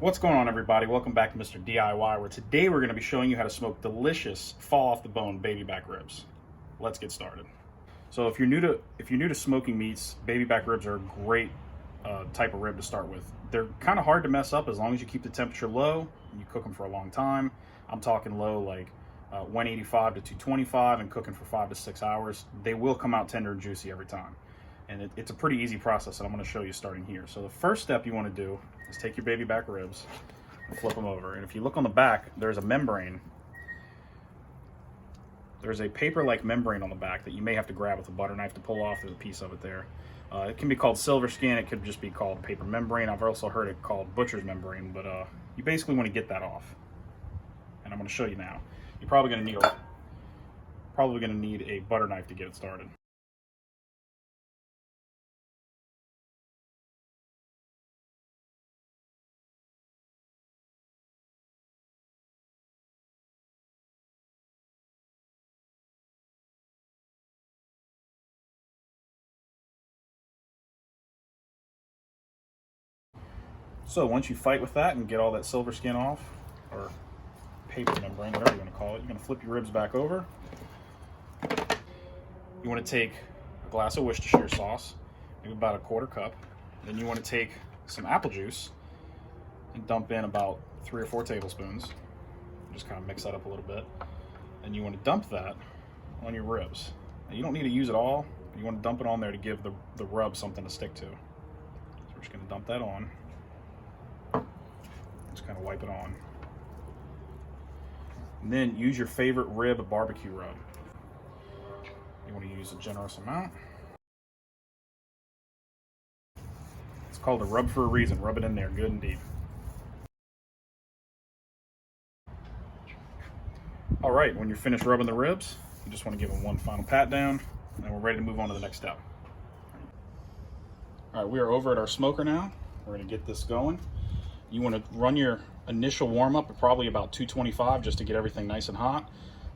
What's going on, everybody? Welcome back to Mr. DIY, where today we're going to be showing you how to smoke delicious fall off the bone baby back ribs. Let's get started. So if you're new to smoking meats, baby back ribs are a great type of rib to start with. They're kind of hard to mess up as long as you keep the temperature low and you cook them for a long time. I'm talking low, like 185 to 225, and cooking for 5 to 6 hours. They will come out tender and juicy every time. And it's a pretty easy process that I'm going to show you starting here. So the first step you want to do is take your baby back ribs and flip them over. And if you look on the back, there's a membrane. There's a paper-like membrane on the back that you may have to grab with a butter knife to pull off. There's a piece of it there. It can be called silver skin. It could just be called paper membrane. I've also heard it called butcher's membrane, but you basically want to get that off. And I'm going to show you now. You're probably going to need a butter knife to get it started. So once you fight with that and get all that silver skin off, or paper membrane, whatever you want to call it, you're going to flip your ribs back over. You want to take a glass of Worcestershire sauce, maybe about a quarter cup. Then you want to take some apple juice and dump in about 3 or 4 tablespoons. Just kind of mix that up a little bit. And you want to dump that on your ribs. Now, you don't need to use it all. You want to dump it on there to give the rub something to stick to. So we're just going to dump that on. Just kind of wipe it on. And then use your favorite rib barbecue rub. You want to use a generous amount. It's called a rub for a reason. Rub it in there good and deep. All right, when you're finished rubbing the ribs, you just want to give them one final pat down, and we're ready to move on to the next step. All right, we are over at our smoker now. We're going to get this going. You want to run your initial warm up at probably about 225 just to get everything nice and hot.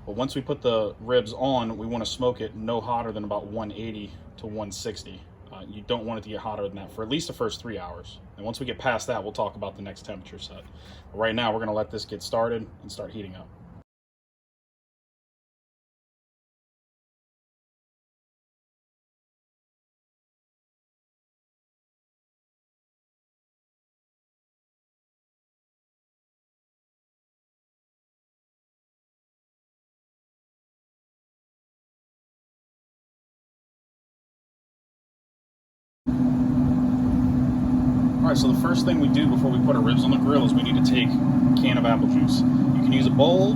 But once we put the ribs on, we want to smoke it no hotter than about 180 to 160. You don't want it to get hotter than that for at least the first 3 hours. And once we get past that, we'll talk about the next temperature set. But right now, we're going to let this get started and start heating up. All right, so the first thing we do before we put our ribs on the grill is we need to take a can of apple juice. You can use a bowl,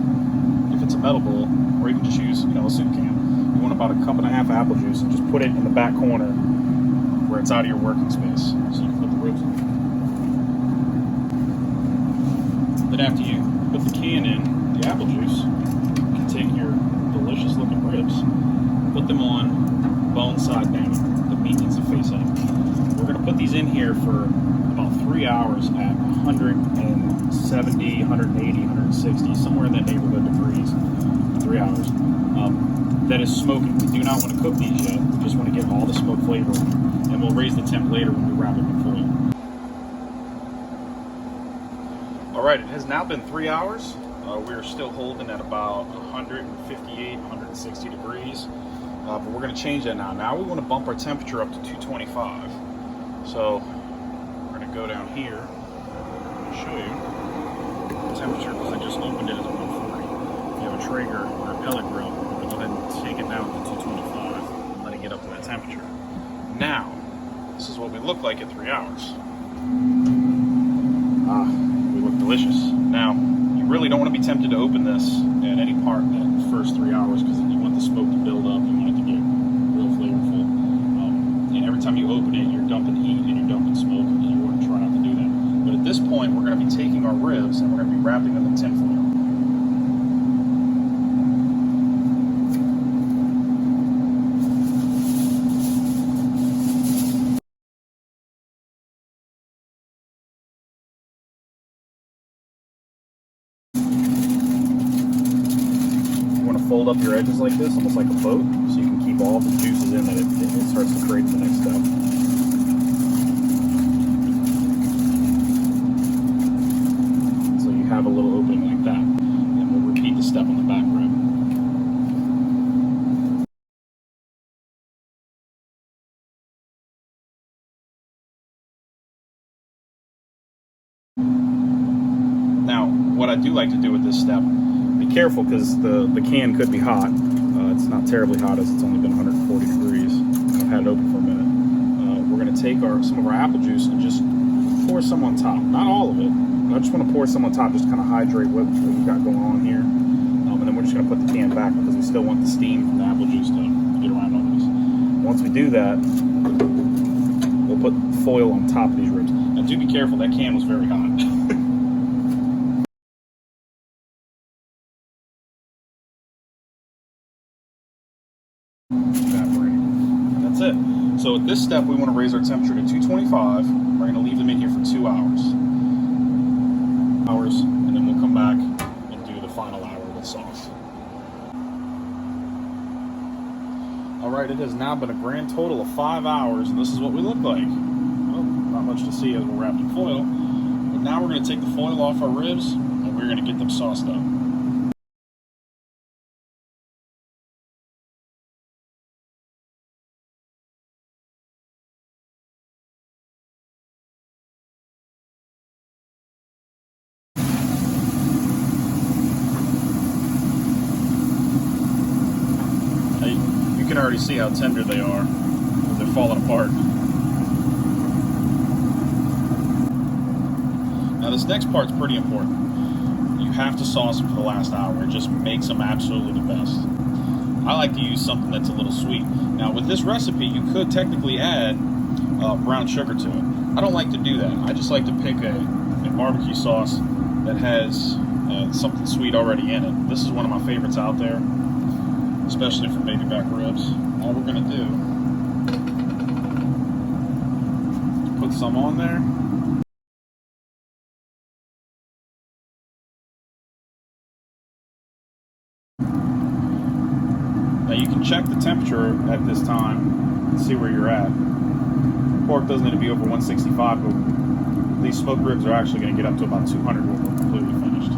if it's a metal bowl, or you can just use, a soup can. You want about 1.5 cups of apple juice and just put it in the back corner where it's out of your working space, so you can put the ribs in. Then after you put the can in, the apple juice, you can take your delicious looking ribs, put them on bone side down. The meat needs to face up. We're going to put these in here for about 3 hours at 170, 180, 160, somewhere in that neighborhood degrees, 3 hours. That is smoking. We do not want to cook these yet. We just want to get all the smoke flavor in, and we'll raise the temp later when we wrap it in foil. All right, it has now been 3 hours. We're still holding at about 158, 160 degrees, but we're going to change that now. Now we want to bump our temperature up to 225. So we're going to go down here and show you the temperature, because I just opened it at 140. If you have a Traeger or a pellet grill, we're going to go ahead and take it down to 225 and let it get up to that temperature. Now, this is what we look like at 3 hours. We look delicious. Now, you really don't want to be tempted to open this at any part in the first 3 hours, because you want the smoke to build up. You want it to get real flavorful. And every time you open it, you're dumping heat and you're dumping smoke, and you want to try not to do that. But at this point, we're going to be taking our ribs and we're going to be wrapping them in tin foil. Fold up your edges like this, almost like a boat, so you can keep all the juices in that it starts to create the next step. have a little opening like that. And we'll repeat the step on the back rib. Now, what I do like to do with this step, be careful because the can could be hot. It's not terribly hot as it's only been 140 degrees. I've had it open for a minute. We're going to take some of our apple juice and just pour some on top. Not all of it. I just want to pour some on top, just kind of hydrate what we've got going on here. And then we're just going to put the can back because we still want the steam from the apple juice to get around all this. Once we do that, we'll put foil on top of these ribs. Now do be careful, that can was very hot. Evaporating. That's it. So at this step, we want to raise our temperature to 225. We're going to leave them in here for 2 hours. And then we'll come back and do the final hour with sauce. Alright, it has now been a grand total of 5 hours, and this is what we look like. Well, not much to see as we're wrapped in foil. But now we're going to take the foil off our ribs, and we're going to get them sauced up. You can already see how tender they are as they're falling apart. Now this next part's pretty important. You have to sauce them for the last hour. It just makes them absolutely the best. I like to use something that's a little sweet. Now with this recipe, you could technically add brown sugar to it. I don't like to do that. I just like to pick a barbecue sauce that has something sweet already in it. This is one of my favorites out there, especially for baby back ribs. All we're going to do is put some on there. Now you can check the temperature at this time and see where you're at. Pork doesn't need to be over 165, but these smoked ribs are actually going to get up to about 200 when we're completely finished.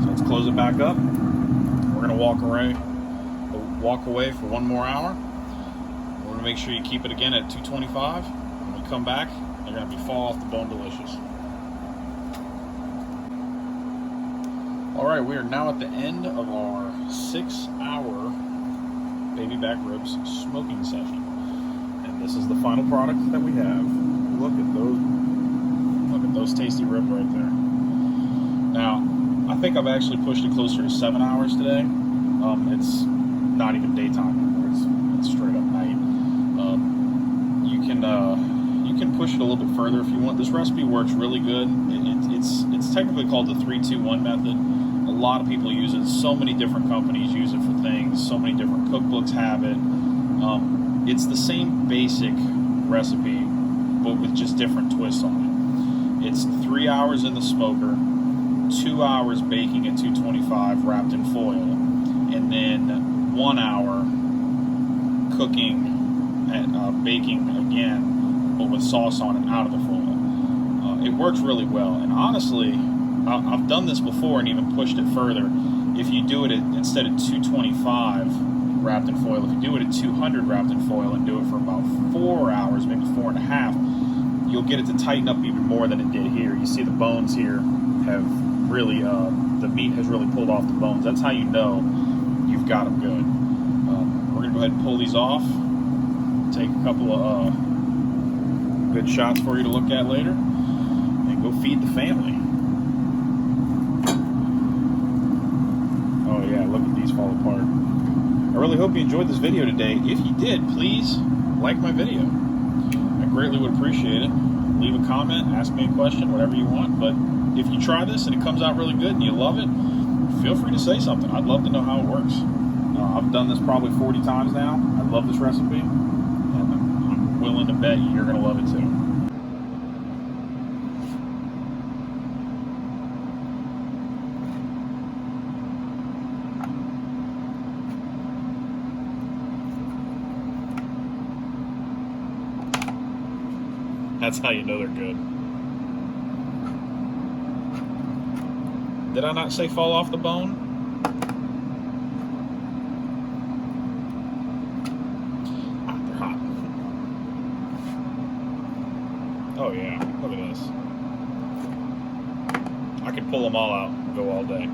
So let's close it back up. We're going to walk away for 1 more hour. We're going to make sure you keep it again at 225. When we come back, they're going to be fall off the bone delicious. Alright, we are now at the end of our 6-hour baby back ribs smoking session. And this is the final product that we have. Look at those tasty ribs right there. Now, I think I've actually pushed it closer to 7 hours today. It's not even daytime anymore. It's straight up night. You can push it a little bit further if you want. This recipe works really good. It's technically called the 3-2-1 method. A lot of people use it. So many different companies use it for things. So many different cookbooks have it. It's the same basic recipe, but with just different twists on it. It's 3 hours in the smoker, 2 hours baking at 225 wrapped in foil, and then 1 hour cooking and baking again, but with sauce on it out of the foil. It works really well, and honestly, I've done this before and even pushed it further. If you do it instead of 225 wrapped in foil, if you do it at 200 wrapped in foil and do it for about 4 hours, maybe 4.5, you'll get it to tighten up even more than it did here. You see the bones here have really, the meat has really pulled off the bones. That's how you know you've got them good. We're going to go ahead and pull these off. Take a couple of good shots for you to look at later. And go feed the family. Oh yeah, look at these fall apart. I really hope you enjoyed this video today. If you did, please like my video. I greatly would appreciate it. Leave a comment, ask me a question, whatever you want. But if you try this and it comes out really good and you love it, feel free to say something. I'd love to know how it works. I've done this probably 40 times now. I love this recipe, and I'm willing to bet you're going to love it too. That's how you know they're good. Did I not say fall off the bone? Ah, they're hot. Oh yeah, look at this. I could pull them all out and go all day.